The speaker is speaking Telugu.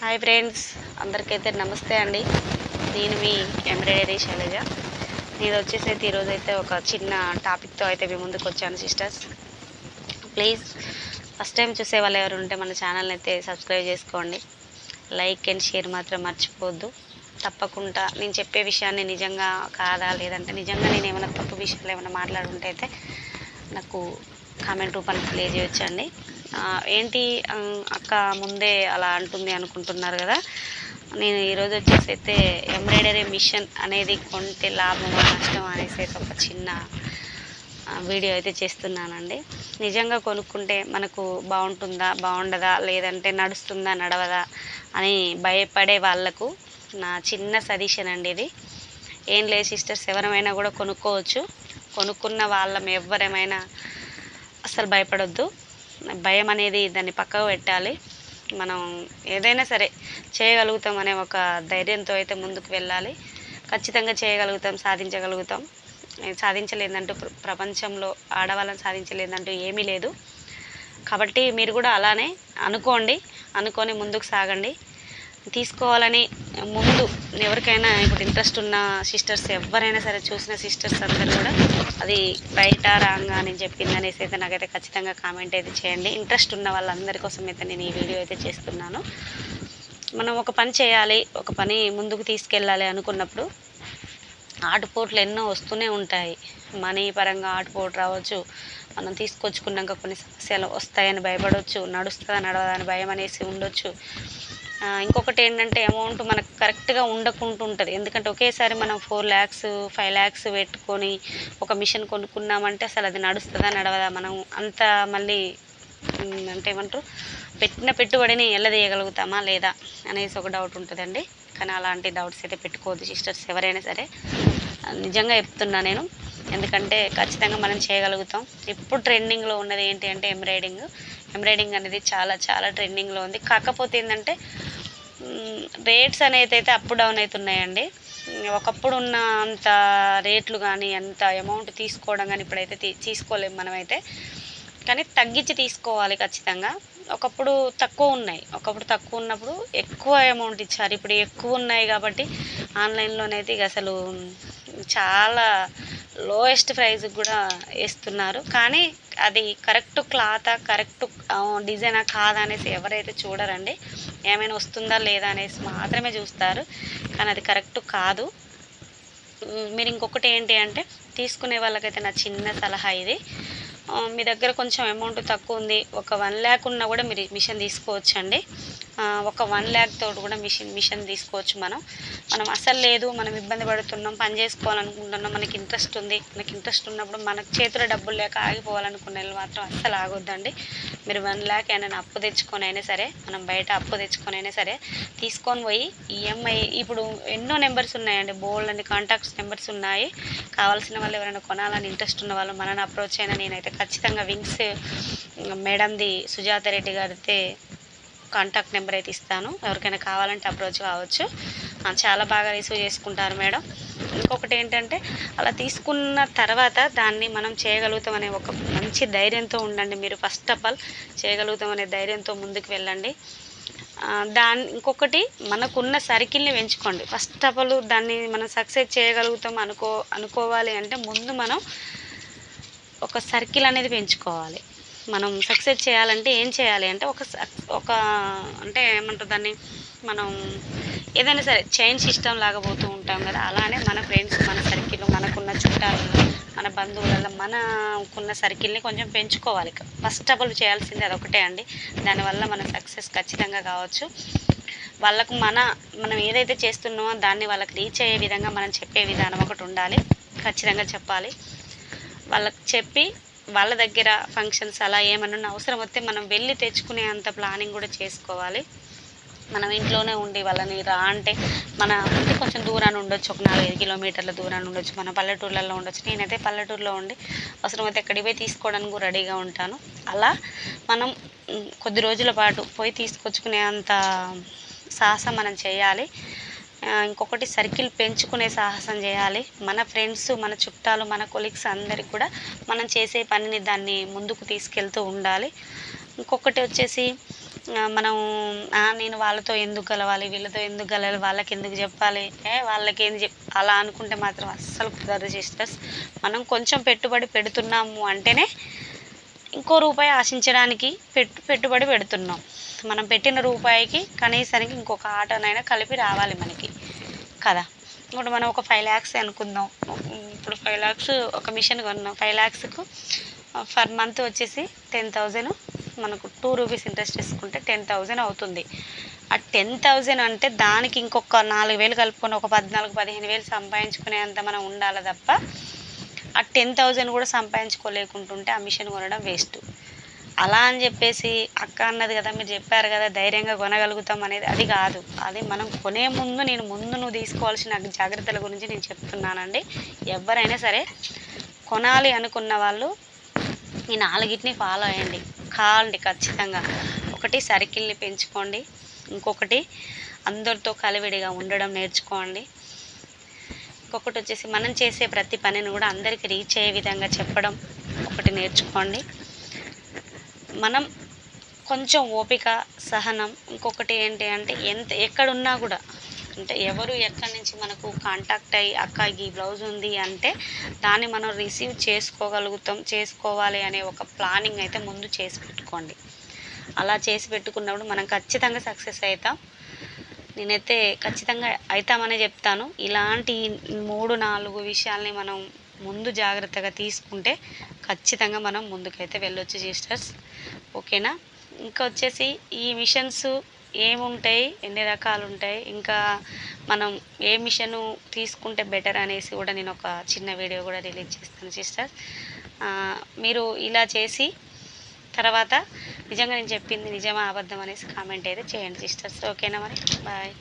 హాయ్ ఫ్రెండ్స్, అందరికైతే నమస్తే అండి. నేను మీ ఎంబ్రాయిడరీ శైలజ. నేను వచ్చేసైతే ఈరోజైతే ఒక చిన్న టాపిక్తో అయితే మీ ముందుకు వచ్చాను సిస్టర్స్. ప్లీజ్ ఫస్ట్ టైం చూసే వాళ్ళు ఎవరు ఉంటే మన ఛానల్ని అయితే సబ్స్క్రైబ్ చేసుకోండి. లైక్ అండ్ షేర్ మాత్రం మర్చిపోవద్దు. తప్పకుండా నేను చెప్పే విషయాన్ని నిజంగా కాదా, లేదంటే నిజంగా నేను ఏమైనా తప్పు విషయాలు ఏమైనా మాట్లాడుంటే అయితే నాకు కామెంట్ రూపాన్ని తెలియజేయొచ్చండి. ఏంటి అక్క ముందే అలా అంటుంది అనుకుంటున్నారు కదా. నేను ఈరోజు వచ్చేసి అయితే ఎంబ్రాయిడరీ మిషన్ అనేది కొంటే లాభమా నష్టం అనేసి అయితే ఒక చిన్న వీడియో అయితే చేస్తున్నానండి. నిజంగా కొనుక్కుంటే మనకు బాగుంటుందా బాగుండదా, లేదంటే నడుస్తుందా నడవదా అని భయపడే వాళ్లకు నా చిన్న సజెషన్ అండి ఇది. ఏం లేదు సిస్టర్స్, ఎవరైనా కూడా కొనుక్కోవచ్చు. కొనుక్కున్న వాళ్ళం ఎవరేమైనా అసలు భయపడొద్దు. భయం అనేది దాన్ని పక్కకు పెట్టాలి. మనం ఏదైనా సరే చేయగలుగుతాం అనే ఒక ధైర్యంతో అయితే ముందుకు వెళ్ళాలి. ఖచ్చితంగా చేయగలుగుతాం, సాధించగలుగుతాం. సాధించలేదంటూ ప్రపంచంలో ఆడవాళ్ళని సాధించలేదంటూ ఏమీ లేదు. కాబట్టి మీరు కూడా అలానే అనుకొని ముందుకు సాగండి. తీసుకోవాలని ముందు ఎవరికైనా ఇప్పుడు ఇంట్రెస్ట్ ఉన్న సిస్టర్స్ ఎవరైనా సరే, చూసిన సిస్టర్స్ అందరూ కూడా అది రైటా రాంగా అని చెప్పింది అనేసి అయితే నాకైతే ఖచ్చితంగా కామెంట్ అయితే చేయండి. ఇంట్రెస్ట్ ఉన్న వాళ్ళందరి కోసం అయితే నేను ఈ వీడియో అయితే చేస్తున్నాను. మనం ఒక పని చేయాలి, ఒక పని ముందుకు తీసుకెళ్ళాలి అనుకున్నప్పుడు ఆటుపోట్లు ఎన్నో వస్తూనే ఉంటాయి. మనీ పరంగా ఆటుపోటు రావచ్చు, మనం తీసుకొచ్చుకున్నాక కొన్ని సమస్యలు వస్తాయని భయపడవచ్చు, నడుస్తుందా నడవదా అని భయం అనేసి ఉండొచ్చు. ఇంకొకటి ఏంటంటే అమౌంట్ మనకు కరెక్ట్గా ఉండకుంటుంటుంది. ఎందుకంటే ఒకేసారి మనం 4 lakhs 5 lakhs పెట్టుకొని ఒక మిషన్ కొనుక్కున్నామంటే అసలు అది నడుస్తుందా నడవదా, మనం అంత మళ్ళీ అంటే ఏమంటారు పెట్టిన పెట్టుబడిని ఎల్లదీయగలుగుతామా లేదా అనేసి ఒక డౌట్ ఉంటుందండి. కానీ అలాంటి డౌట్స్ అయితే పెట్టుకోవద్దు సిస్టర్స్, ఎవరైనా సరే. నిజంగా చెప్తున్నా నేను. ఎందుకంటే ఖచ్చితంగా మనం చేయగలుగుతాం. ఇప్పుడు ట్రెండింగ్లో ఉన్నది ఏంటి అంటే ఎంబ్రాయిడింగ్ అనేది చాలా చాలా ట్రెండింగ్లో ఉంది. కాకపోతే ఏంటంటే రేట్స్ అనేది అయితే అప్ డౌన్ అవుతున్నాయండి. ఒకప్పుడు ఉన్న అంత రేట్లు కానీ అంత అమౌంట్ తీసుకోవడం కానీ ఇప్పుడైతే తీసుకోలేము మనమైతే. కానీ తగ్గించి తీసుకోవాలి ఖచ్చితంగా. ఒకప్పుడు తక్కువ ఉన్నప్పుడు ఎక్కువ అమౌంట్ ఇచ్చారు. ఇప్పుడు ఎక్కువ ఉన్నాయి కాబట్టి ఆన్లైన్లోనైతే ఇక అసలు చాలా లోయెస్ట్ ప్రైస్కి కూడా వేస్తున్నారు. కానీ అది కరెక్ట్ క్లాతా, కరెక్ట్ డిజైనా కాదా అనేసి ఎవరైతే చూడరండి. ఏమైనా వస్తుందా లేదా అనేసి మాత్రమే చూస్తారు. కానీ అది కరెక్ట్ కాదు. మీరు ఇంకొకటి ఏంటి అంటే, తీసుకునే వాళ్ళకైతే నా చిన్న సలహా ఇది. మీ దగ్గర కొంచెం అమౌంట్ తక్కువ ఉంది, ఒక 1 lakh ఉన్నా కూడా మీరు మిషన్ తీసుకోవచ్చండి. ఒక 1 lakh తోటి కూడా మిషన్ తీసుకోవచ్చు. మనం అసలు లేదు, మనం ఇబ్బంది పడుతున్నాం, పని చేసుకోవాలనుకుంటున్నాం, మనకి ఇంట్రెస్ట్ ఉన్నప్పుడు మనకు చేతిలో డబ్బులు లేక ఆగిపోవాలనుకునే వాళ్ళు మాత్రం అస్సలు ఆగొద్దండి. మీరు 1 lakh అయినా అప్పు తెచ్చుకొని అయినా సరే, మనం బయట అప్పు తెచ్చుకొని అయినా సరే తీసుకొని పోయి ఈఎంఐ ఇప్పుడు ఎన్నో నెంబర్స్ ఉన్నాయండి, బోల్డ్ అని కాంటాక్ట్స్ నెంబర్స్ ఉన్నాయి. కావాల్సిన వాళ్ళు ఎవరైనా కొనాలని ఇంట్రెస్ట్ ఉన్న వాళ్ళు మనని అప్రోచ్ అయినా నేనైతే ఖచ్చితంగా వింగ్స్ మేడంది సుజాత రెడ్డి గారితే కాంటాక్ట్ నెంబర్ అయితే ఇస్తాను. ఎవరికైనా కావాలంటే అప్రోచ్ కావచ్చు. చాలా బాగా రిసీవ్ చేసుకుంటారు మేడం. ఇంకొకటి ఏంటంటే, అలా తీసుకున్న తర్వాత దాన్ని మనం చేయగలుగుతామనే ఒక మంచి ధైర్యంతో ఉండండి. మీరు ఫస్ట్ ఆఫ్ ఆల్ చేయగలుగుతామనే ధైర్యంతో ముందుకు వెళ్ళండి. ఇంకొకటి, మనకున్న సర్కిల్ని పెంచుకోండి. ఫస్ట్ ఆఫ్ ఆల్ దాన్ని మనం సక్సెస్ చేయగలుగుతాం అనుకోవాలి అంటే ముందు మనం ఒక సర్కిల్ అనేది పెంచుకోవాలి. మనం సక్సెస్ చేయాలంటే ఏం చేయాలి అంటే ఒక అంటే ఏమంటారు దాన్ని, మనం ఏదైనా సరే చైన్ సిస్టమ్ లాగా పోతూ ఉంటాం కదా. అలానే మన ఫ్రెండ్స్, మన సర్కిల్, మనకున్న చుట్టాలలో, మన బంధువులలో మనకున్న సర్కిల్ని కొంచెం పెంచుకోవాలి. ఫస్ట్ ఆఫ్ ఆల్ చేయాల్సింది అదొకటే అండి. దానివల్ల మన సక్సెస్ ఖచ్చితంగా కావచ్చు. వాళ్ళకు మనం ఏదైతే చేస్తున్నామో దాన్ని వాళ్ళకి రీచ్ అయ్యే విధంగా మనం చెప్పే విధానం ఒకటి ఉండాలి. ఖచ్చితంగా చెప్పాలి. వాళ్ళకి చెప్పి వాళ్ళ దగ్గర ఫంక్షన్స్ అలా ఏమన్నా అవసరం వస్తే మనం వెళ్ళి తెచ్చుకునే అంత ప్లానింగ్ కూడా చేసుకోవాలి. మనం ఇంట్లోనే ఉండి వాళ్ళని రా అంటే మన అంటే కొంచెం దూరాన్ని ఉండొచ్చు, ఒక 4-5 కిలోమీటర్ల దూరాన్ని ఉండొచ్చు, మన పల్లెటూర్లలో ఉండొచ్చు. నేనైతే పల్లెటూరులో ఉండి అవసరమైతే ఎక్కడికి పోయి తీసుకోవడానికి రెడీగా ఉంటాను. అలా మనం కొద్ది రోజుల పాటు పోయి తీసుకొచ్చుకునే అంత సాహసం మనం చేయాలి. ఇంకొకటి, సర్కిల్ పెంచుకునే సాహసం చేయాలి. మన ఫ్రెండ్స్, మన చుట్టాలు, మన కొలీగ్స్ అందరికి కూడా మనం చేసే పనిని దాన్ని ముందుకు తీసుకెళ్తూ ఉండాలి. ఇంకొకటి వచ్చేసి, మనం నేను వాళ్ళతో ఎందుకు కలవాలి, వీళ్ళతో ఎందుకు కలవాలి, వాళ్ళకి ఎందుకు చెప్పాలి, వాళ్ళకి ఏంది అలా అనుకుంటే మాత్రం అస్సలు కుదరదు సిస్టర్స్. మనం కొంచెం పెట్టుబడి పెడుతున్నాము అంటేనే ఇంకో రూపాయి ఆశించడానికి పెట్టుబడి పెడుతున్నాం. మనం పెట్టిన రూపాయికి కనీసానికి ఇంకొక ఆటనైనా కలిపి రావాలి మనకి కదా. ఇప్పుడు మనం ఒక 5 lakhs అనుకుందాం. ఇప్పుడు 5 lakhs ఒక మిషన్ కొన్నాం. 5 lakhsకు ఫర్ మంత్ వచ్చేసి 10,000 మనకు 2 రూపీస్ ఇంట్రెస్ట్ తీసుకుంటే 10,000 అవుతుంది. ఆ 10,000 అంటే దానికి ఇంకొక 4,000 కలుపుకొని ఒక 14,000-15,000 సంపాదించుకునేంత మనం ఉండాలి తప్ప ఆ 10,000 కూడా సంపాదించుకోలేకుంటుంటే ఆ మిషన్ కొనడం వేస్ట్. అలా అని చెప్పేసి అక్క అన్నది కదా, మీరు చెప్పారు కదా ధైర్యంగా కొనగలుగుతాం అనేది, అది కాదు. అది మనం కొనే ముందు నువ్వు తీసుకోవాల్సిన జాగ్రత్తల గురించి నేను చెప్తున్నానండి. ఎవరైనా సరే కొనాలి అనుకున్న వాళ్ళు ఈ 4ని ఫాలో అయ్యండి, కాండి ఖచ్చితంగా. ఒకటి సర్కిల్ని పెంచుకోండి, ఇంకొకటి అందరితో కలివిడిగా ఉండడం నేర్చుకోండి, ఇంకొకటి వచ్చేసి మనం చేసే ప్రతి పనిని కూడా అందరికీ రీచ్ అయ్యే విధంగా చెప్పడం ఒకటి నేర్చుకోండి. మనం కొంచెం ఓపిక, సహనం. ఇంకొకటి ఏంటి అంటే ఎక్కడున్నా కూడా అంటే ఎవరు ఎక్కడి నుంచి మనకు కాంటాక్ట్ అయ్యి అక్క ఈ బ్లౌజ్ ఉంది అంటే దాన్ని మనం రిసీవ్ చేసుకోవాలి అనే ఒక ప్లానింగ్ అయితే ముందు చేసి పెట్టుకోండి. అలా చేసి పెట్టుకున్నప్పుడు మనం ఖచ్చితంగా సక్సెస్ అవుతాం. నేనైతే ఖచ్చితంగా అవుతామనే చెప్తాను. ఇలాంటి 3-4 విషయాల్ని మనం ముందు జాగ్రత్తగా తీసుకుంటే ఖచ్చితంగా మనం ముందుకైతే వెళ్ళొచ్చు సిస్టర్స్. ఓకేనా. ఇంకా వచ్చేసి ఈ మిషన్స్ ఏముంటాయి, ఎన్ని రకాలు ఉంటాయి, ఇంకా మనం ఏ మిషను తీసుకుంటే బెటర్ అనేసి కూడా నేను ఒక చిన్న వీడియో కూడా రిలీజ్ చేస్తాను సిస్టర్స్. మీరు ఇలా చేసి తర్వాత నిజంగా నేను చెప్పింది నిజమా అబద్ధం అనేసి కామెంట్ అయితే చేయండి సిస్టర్స్. ఓకేనా మరి, బాయ్.